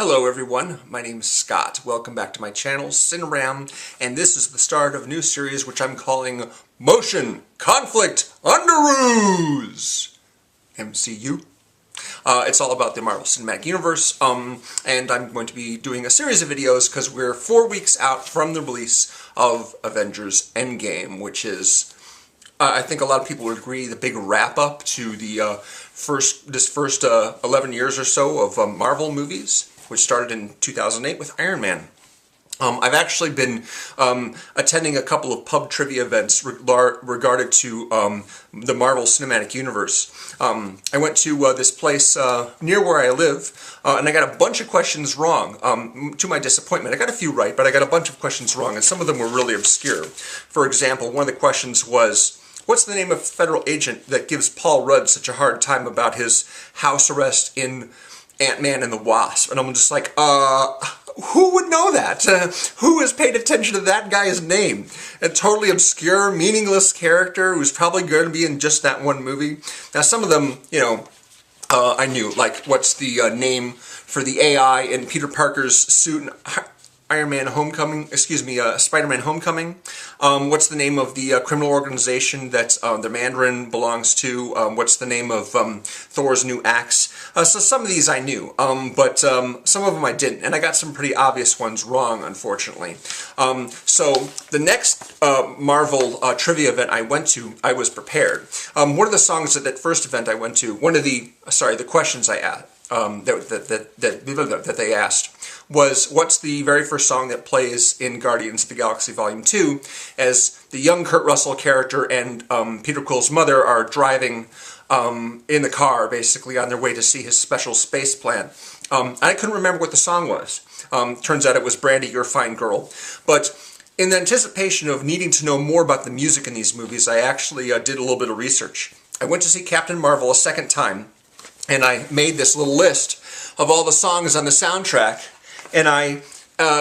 Hello everyone, my name is Scott. Welcome back to my channel, CineRam, and this is the start of a new series which I'm calling Motion Conflict Underoos! MCU. It's all about the Marvel Cinematic Universe, and I'm going to be doing a series of videos because we're 4 weeks out from the release of Avengers Endgame, which is, I think a lot of people would agree, the big wrap-up to the first 11 years or so of Marvel movies, which started in 2008 with Iron Man. I've actually been attending a couple of pub trivia events regarding to the Marvel Cinematic Universe. I went to this place near where I live, and I got a bunch of questions wrong, to my disappointment. I got a few right, but I got a bunch of questions wrong, and some of them were really obscure. For example, one of the questions was, what's the name of the federal agent that gives Paul Rudd such a hard time about his house arrest in Ant-Man and the Wasp? And I'm just like, who would know that? Who has paid attention to that guy's name? A totally obscure, meaningless character who's probably going to be in just that one movie. Now, some of them, I knew. Like, what's the name for the AI in Peter Parker's suit in Spider-Man Homecoming? What's the name of the criminal organization that the Mandarin belongs to? What's the name of Thor's new axe? So some of these I knew, but some of them I didn't, and I got some pretty obvious ones wrong, unfortunately. So the next Marvel trivia event I went to, I was prepared. One of the songs at that first event I went to, the questions I asked, that they asked was, what's the very first song that plays in Guardians of the Galaxy Volume 2 as the young Kurt Russell character and Peter Quill's mother are driving in the car, basically on their way to see his special space plan. I couldn't remember what the song was. Turns out it was Brandy, You're a Fine Girl. But in the anticipation of needing to know more about the music in these movies, I actually did a little bit of research. I went to see Captain Marvel a second time, and I made this little list of all the songs on the soundtrack, and I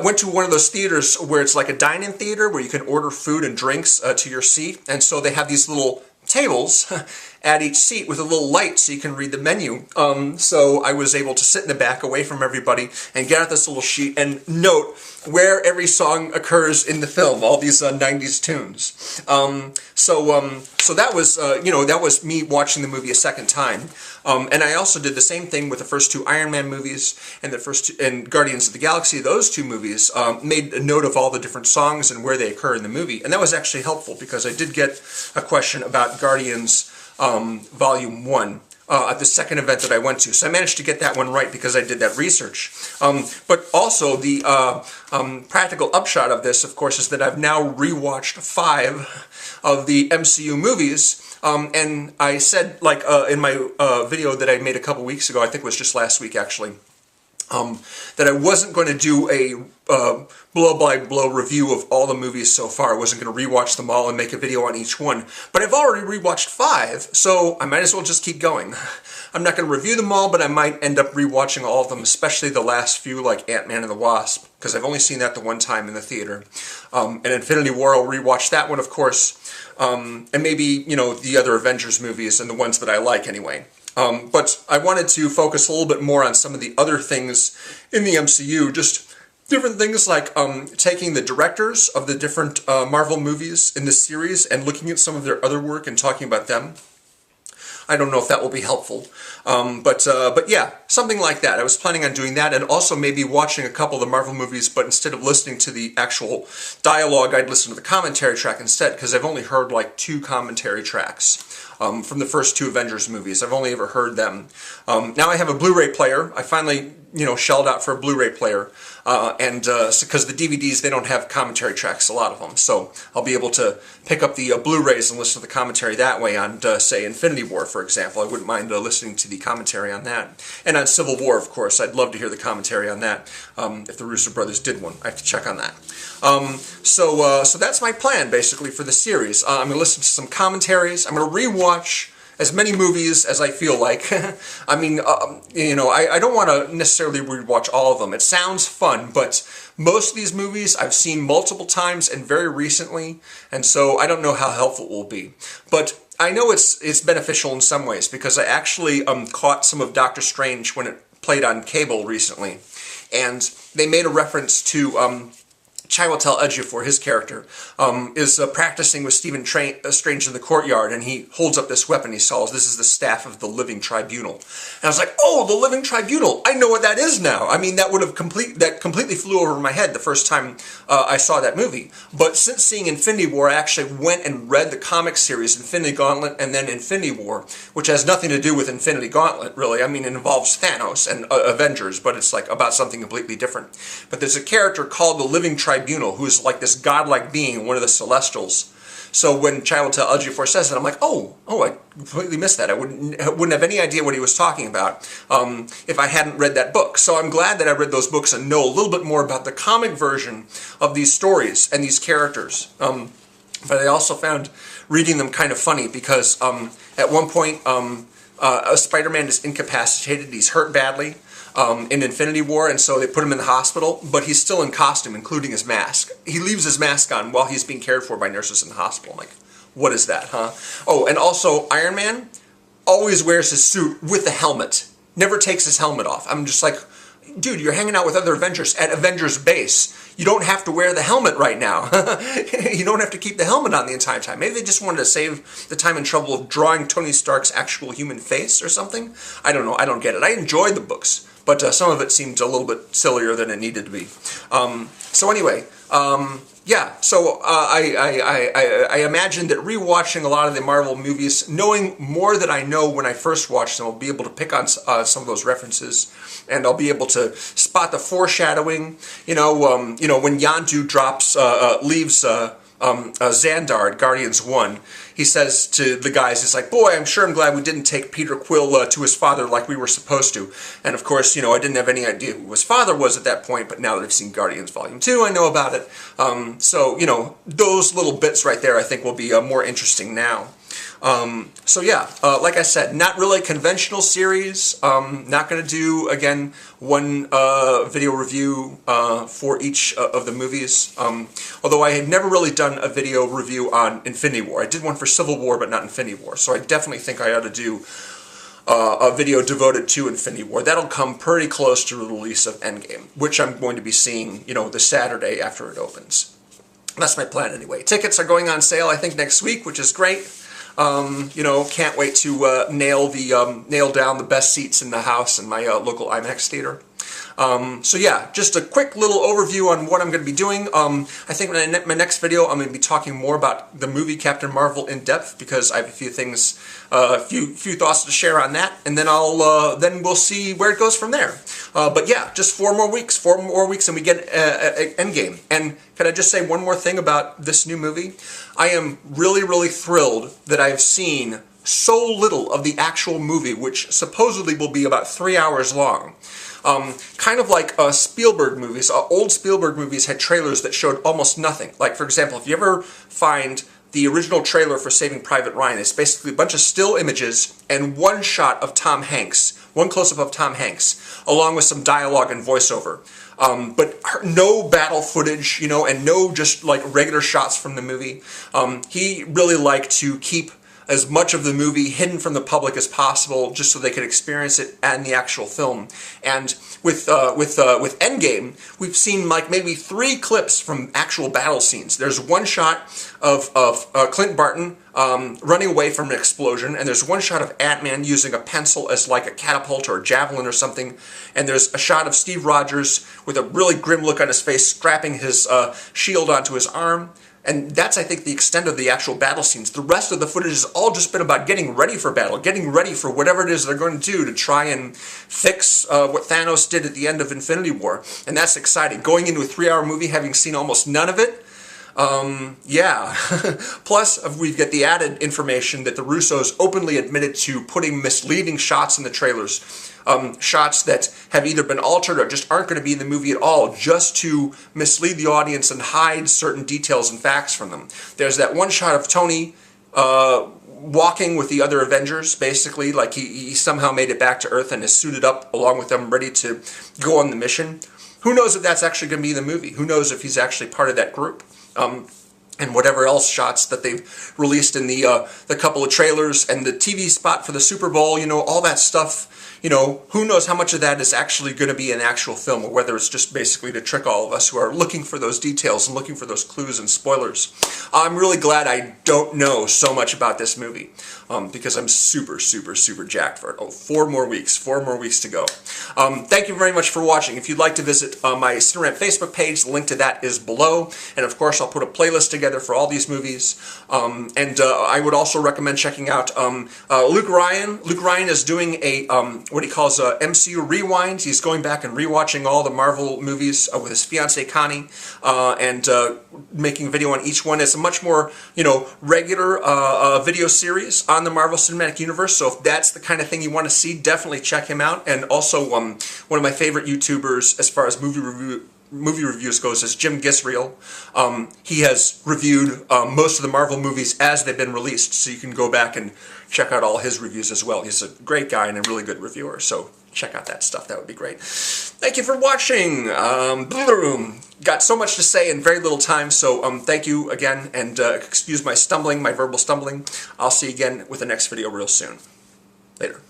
went to one of those theaters where it's like a dine-in theater where you can order food and drinks to your seat, and so they have these little tables at each seat with a little light so you can read the menu. So I was able to sit in the back away from everybody and get out this little sheet and note where every song occurs in the film, all these 90s tunes. So that was, that was me watching the movie a second time. And I also did the same thing with the first two Iron Man movies and Guardians of the Galaxy. Those two movies made a note of all the different songs and where they occur in the movie. And that was actually helpful because I did get a question about Guardians Volume 1 at the second event that I went to. So I managed to get that one right because I did that research. But also the practical upshot of this, of course, is that I've now rewatched 5 of the MCU movies. And I said, like in my video that I made a couple weeks ago, I think it was just last week actually, that I wasn't going to do a blow-by-blow review of all the movies so far. I wasn't going to rewatch them all and make a video on each one. But I've already rewatched 5, so I might as well just keep going. I'm not going to review them all, but I might end up rewatching all of them, especially the last few, like Ant-Man and the Wasp, because I've only seen that the one time in the theater. And Infinity War, I'll rewatch that one, of course, and maybe, the other Avengers movies and the ones that I like anyway. But I wanted to focus a little bit more on some of the other things in the MCU, just different things like taking the directors of the different Marvel movies in this series and looking at some of their other work and talking about them. I don't know if that will be helpful, but yeah, something like that. I was planning on doing that, and also maybe watching a couple of the Marvel movies, but instead of listening to the actual dialogue, I'd listen to the commentary track instead, because I've only heard like 2 commentary tracks from the first 2 Avengers movies. I've only ever heard them. Now I have a Blu-ray player. I finally, shelled out for a Blu-ray player, because the DVDs, they don't have commentary tracks, a lot of them, so I'll be able to pick up the Blu-rays and listen to the commentary that way on, say, Infinity War, for example. I wouldn't mind listening to the commentary on that. And on Civil War, of course, I'd love to hear the commentary on that, if the Russo brothers did one. I have to check on that. So that's my plan, basically, for the series. I'm going to listen to some commentaries. I'm going to rewatch as many movies as I feel like. I mean, I don't want to necessarily rewatch all of them. It sounds fun, but most of these movies I've seen multiple times and very recently, and so I don't know how helpful it will be. But I know it's beneficial in some ways, because I actually caught some of Doctor Strange when it played on cable recently. and they made a reference to Chiwetel Ejiofor, his character, is practicing with Stephen Strange in the courtyard, and he holds up this weapon he saw. This is the staff of the Living Tribunal. And I was like, oh, the Living Tribunal! I know what that is now. I mean, that would have completely flew over my head the first time I saw that movie. But since seeing Infinity War, I actually went and read the comic series Infinity Gauntlet and then Infinity War, which has nothing to do with Infinity Gauntlet, really. I mean, it involves Thanos and Avengers, but it's like about something completely different. But there's a character called the Living Tribunal, who's like this godlike being, one of the Celestials. So when Chiwetel Ejiofor says it, I'm like, oh, I completely missed that. I wouldn't have any idea what he was talking about if I hadn't read that book. So I'm glad that I read those books and know a little bit more about the comic version of these stories and these characters. But I also found reading them kind of funny because at one point Spider-Man is incapacitated. He's hurt badly in Infinity War, and so they put him in the hospital, but he's still in costume, including his mask. He leaves his mask on while he's being cared for by nurses in the hospital. I'm like, what is that, huh? Oh, and also Iron Man always wears his suit with the helmet. Never takes his helmet off. I'm just like, dude, you're hanging out with other Avengers at Avengers Base. You don't have to wear the helmet right now. You don't have to keep the helmet on the entire time. Maybe they just wanted to save the time and trouble of drawing Tony Stark's actual human face or something. I don't know. I don't get it. I enjoyed the books, but some of it seemed a little bit sillier than it needed to be. So anyway, yeah, so I imagine that rewatching a lot of the Marvel movies, knowing more than I know when I first watched them, I'll be able to pick on some of those references, and I'll be able to spot the foreshadowing. You know, when Yondu leaves Xandar at Guardians 1, he says to the guys, he's like, boy, I'm sure I'm glad we didn't take Peter Quill to his father like we were supposed to. And of course, I didn't have any idea who his father was at that point, but now that I've seen Guardians Volume 2, I know about it. So, those little bits right there I think will be more interesting now. So yeah, like I said, not really a conventional series. Not going to do, again, one video review for each of the movies. Although I had never really done a video review on Infinity War. I did one for Civil War, but not Infinity War. So I definitely think I ought to do a video devoted to Infinity War. That'll come pretty close to the release of Endgame, which I'm going to be seeing, the Saturday after it opens. That's my plan anyway. Tickets are going on sale, I think, next week, which is great. Can't wait to nail down the best seats in the house in my local IMAX theater. So yeah, just a quick little overview on what I'm going to be doing. I think in my next video I'm going to be talking more about the movie Captain Marvel in depth, because I have a few things, a few thoughts to share on that, and then then we'll see where it goes from there. But yeah, just 4 more weeks, and we get Endgame. And can I just say one more thing about this new movie? I am really, really thrilled that I've seen so little of the actual movie, which supposedly will be about 3 hours long. Kind of like Spielberg movies. Old Spielberg movies had trailers that showed almost nothing. Like, for example, if you ever find the original trailer for Saving Private Ryan, it's basically a bunch of still images and one shot of Tom Hanks, one close-up of Tom Hanks, along with some dialogue and voiceover. But no battle footage, and no just like regular shots from the movie. He really liked to keep as much of the movie hidden from the public as possible, just so they could experience it and the actual film. And with Endgame, we've seen like maybe 3 clips from actual battle scenes. There's one shot of Clint Barton running away from an explosion, and there's one shot of Ant-Man using a pencil as like a catapult or a javelin or something, and there's a shot of Steve Rogers with a really grim look on his face strapping his shield onto his arm. And that's, I think, the extent of the actual battle scenes. The rest of the footage has all just been about getting ready for battle, getting ready for whatever it is they're going to do to try and fix what Thanos did at the end of Infinity War. And that's exciting. Going into a 3-hour movie, having seen almost none of it, yeah. Plus, we get the added information that the Russos openly admitted to putting misleading shots in the trailers. Shots that have either been altered or just aren't going to be in the movie at all, just to mislead the audience and hide certain details and facts from them. There's that one shot of Tony walking with the other Avengers, basically, like he somehow made it back to Earth and is suited up along with them, ready to go on the mission. Who knows if that's actually going to be in the movie? Who knows if he's actually part of that group? and whatever else shots that they've released in the couple of trailers and the TV spot for the Super Bowl, you know, all that stuff. You know, who knows how much of that is actually going to be an actual film, or whether it's just basically to trick all of us who are looking for those details and looking for those clues and spoilers. I'm really glad I don't know so much about this movie, because I'm super, super, super jacked for it. Oh, 4 more weeks to go. Thank you very much for watching. If you'd like to visit my CineRam Facebook page, the link to that is below, and of course I'll put a playlist together for all these movies. I would also recommend checking out Luke Ryan. Luke Ryan is doing a what he calls MCU Rewind. He's going back and rewatching all the Marvel movies with his fiancée Connie, and making a video on each one. It's a much more, you know, regular video series on the Marvel Cinematic Universe, so if that's the kind of thing you want to see, definitely check him out. And also, one of my favorite YouTubers as far as movie reviews goes is Jim Gisriel. He has reviewed most of the Marvel movies as they've been released, so you can go back and check out all his reviews as well. He's a great guy and a really good reviewer, so check out that stuff. That would be great. Thank you for watching. Got so much to say in very little time, so thank you again, and excuse my stumbling, my verbal stumbling. I'll see you again with the next video real soon. Later.